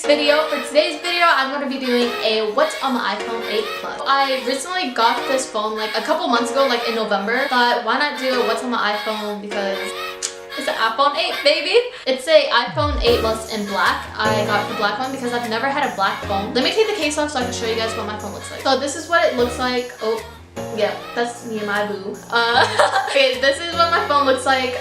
video. For today's video, I'm going to be doing a what's on my iPhone 8 Plus. I recently got this phone like a couple months ago, like in November. Thought why not do a what's on my iPhone because it's an iPhone 8, baby. It's a iPhone 8 Plus in black. I got the black one because I've never had a black phone. Let me take the case off so I can show you guys what my phone looks like. So this is what it looks like. Oh, yeah, that's me and my boo. Okay, this is what my phone looks like.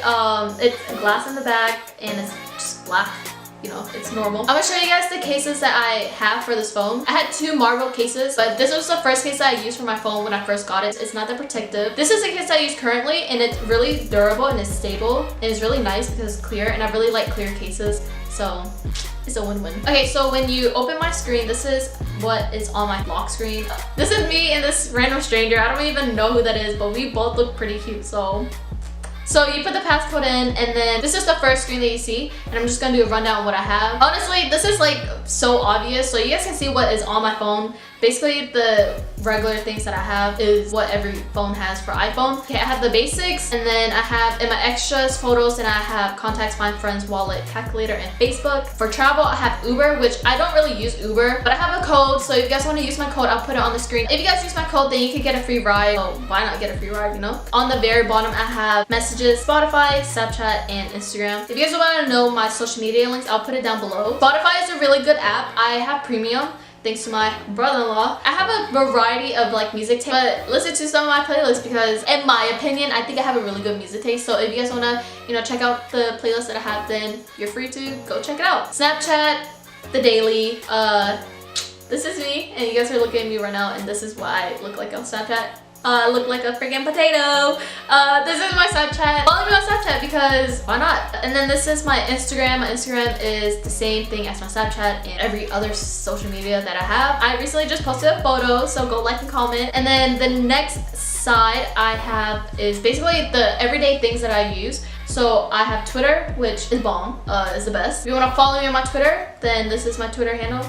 It's glass in the back and it's just black. You know, it's normal. I'm gonna show you guys the cases that I have for this phone. I had two Marvel cases, but this was the first case that I used for my phone when I first got it. It's not that protective. This is the case I use currently, and it's really durable and it's stable. And it's really nice because it's clear, and I really like clear cases. So it's a win-win. Okay, so when you open my screen, this is what is on my lock screen. This is me and this random stranger. I don't even know who that is, but we both look pretty cute, so you put the passcode in, and then this is the first screen that you see, and I'm just gonna do a rundown of what I have. Honestly, this is like so obvious, so you guys can see what is on my phone. Basically, the regular things that I have is what every phone has for iPhone. Okay, I have the basics, and then I have in my extras photos, and I have contacts, find friends, wallet, calculator, and Facebook. For travel, I have Uber, which I don't really use Uber, but I have a code, so if you guys want to use my code, I'll put it on the screen. If you guys use my code, then you can get a free ride. So why not get a free ride, you know? On the very bottom, I have messages, Spotify, Snapchat, and Instagram. If you guys want to know my social media links, I'll put it down below. Spotify is a really good app. I have premium, thanks to my brother-in-law. I have a variety of like music taste, but listen to some of my playlists because in my opinion, I think I have a really good music taste. So if you guys wanna, you know, check out the playlist that I have, then you're free to go check it out. Snapchat, the daily, this is me, and you guys are looking at me right now, and this is what I look like on Snapchat. I look like a freaking potato. This is my Snapchat. Follow me on Snapchat because why not? And then this is my Instagram. My Instagram is the same thing as my Snapchat and every other social media that I have. I recently just posted a photo, so go like and comment. And then the next side I have is basically the everyday things that I use. So I have Twitter, which is bomb, is the best. If you want to follow me on my Twitter, then this is my Twitter handle.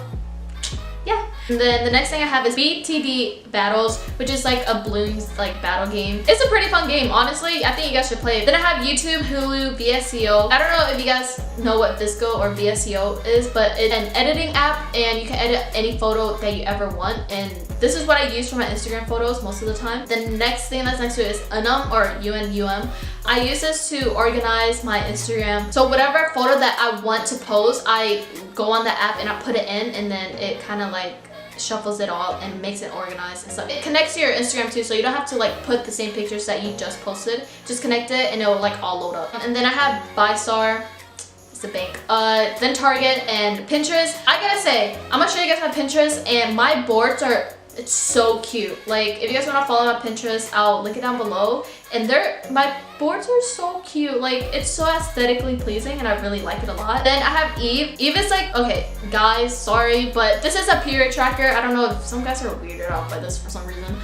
Yeah. And then the next thing I have is BTB Battles, which is like a balloons like battle game. It's a pretty fun game, honestly. I think you guys should play it. Then I have YouTube, Hulu, vsco. I don't know if you guys know what vsco or vsco is, but it's an editing app, and you can edit any photo that you ever want. And this is what I use for my Instagram photos most of the time. The next thing that's next to it is unum or unum. I use this to organize my Instagram. So whatever photo that I want to post, I go on the app and I put it in, and then it kind of like shuffles it all and makes it organized and stuff. It connects to your Instagram too, so you don't have to like put the same pictures that you just posted. Just connect it and it will like all load up. And then I have BuyStar. It's a bank. Then Target and Pinterest. I gotta say, I'm gonna show you guys my Pinterest, and my boards are, it's so cute. Like if you guys want to follow my Pinterest, I'll link it down below. And my boards are so cute. Like it's so aesthetically pleasing, and I really like it a lot. Then I have Eve. Eve is like, okay guys, sorry, but this is a period tracker. I don't know if some guys are weirded out by this for some reason.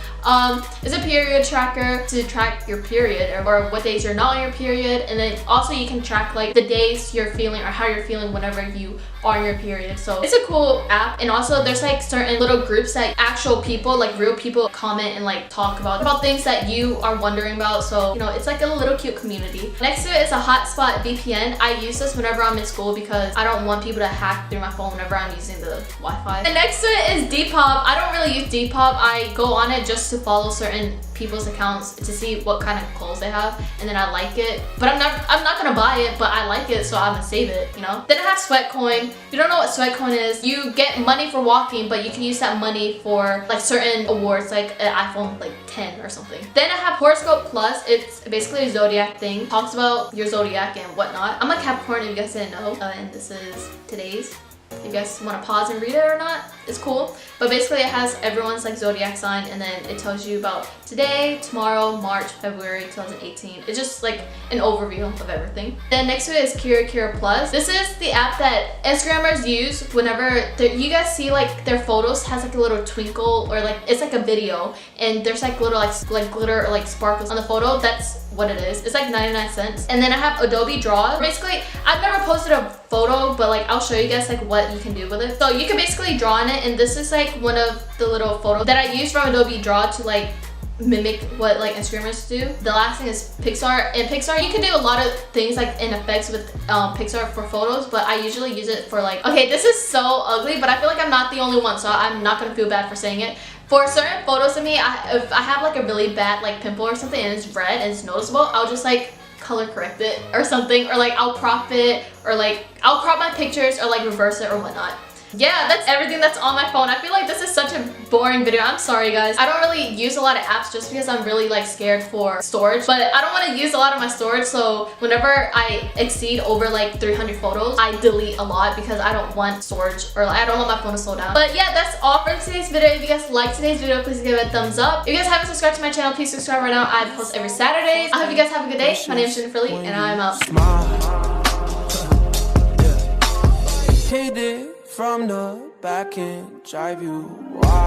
It's a period tracker to track your period or what days you're not on your period, and then also you can track like the days you're feeling or how you're feeling whenever you are on your period. So it's a cool app. And also there's like certain little groups that actual people, like real people, comment and like talk about things that you are wondering about. So you know, it's like a little cute community. Next to it is a hotspot VPN. I use this whenever I'm in school because I don't want people to hack through my phone whenever I'm using the Wi-Fi. And next to it is Depop. I don't really use Depop. I go on it just to follow certain people's accounts to see what kind of clothes they have, and then I like it, but I'm not gonna buy it, but I like it, so I'm gonna save it, you know. Then I have Sweatcoin. If you don't know what Sweatcoin is, you get money for walking, but you can use that money for like certain awards, like an iPhone like 10 or something. Then I have Horoscope Plus. It's basically a zodiac thing. Talks about your zodiac and whatnot. I'm a Capricorn if you guys didn't know, and this is today's. If you guys want to pause and read it or not, it's cool. But basically it has everyone's like zodiac sign, and then it tells you about today, tomorrow, March, February 2018. It's just like an overview of everything. Then next to it is 𝘄𝗵𝗃 Plus. This is the app that Instagrammers use whenever you guys see like their photos has like a little twinkle, or like it's like a video and there's like little like glitter or like sparkles on the photo. That's what it is. It's like 99 cents. And then I have Adobe Draw. Basically, I've never posted a photo, but like I'll show you guys like what you can do with it. So you can basically draw in it, and this is like one of the little photos that I use from Adobe Draw to like mimic what like Instagrammers do. The last thing is Pixar. In Pixar, you can do a lot of things like in effects with Pixar for photos, but I usually use it for like, okay, this is so ugly, but I feel like I'm not the only one, so I'm not gonna feel bad for saying it. For certain photos of me, if I have like a really bad like pimple or something and it's red and it's noticeable, I'll just like color correct it or something, or like I'll crop it, or like I'll crop my pictures or like reverse it or whatnot. Yeah, that's everything that's on my phone. I feel like this is such a boring video. I'm sorry guys. I don't really use a lot of apps just because I'm really like scared for storage, but I don't want to use a lot of my storage, so whenever I exceed over like 300 photos, I delete a lot because I don't want storage, or like, I don't want my phone to slow down. But yeah, that's all for today's video. If you guys liked today's video, please give it a thumbs up. If you guys haven't subscribed to my channel, please subscribe right now. I post every Saturday. I hope you guys have a good day. My name is jenniferlae and I'm out. Hit it from the back and drive you wild.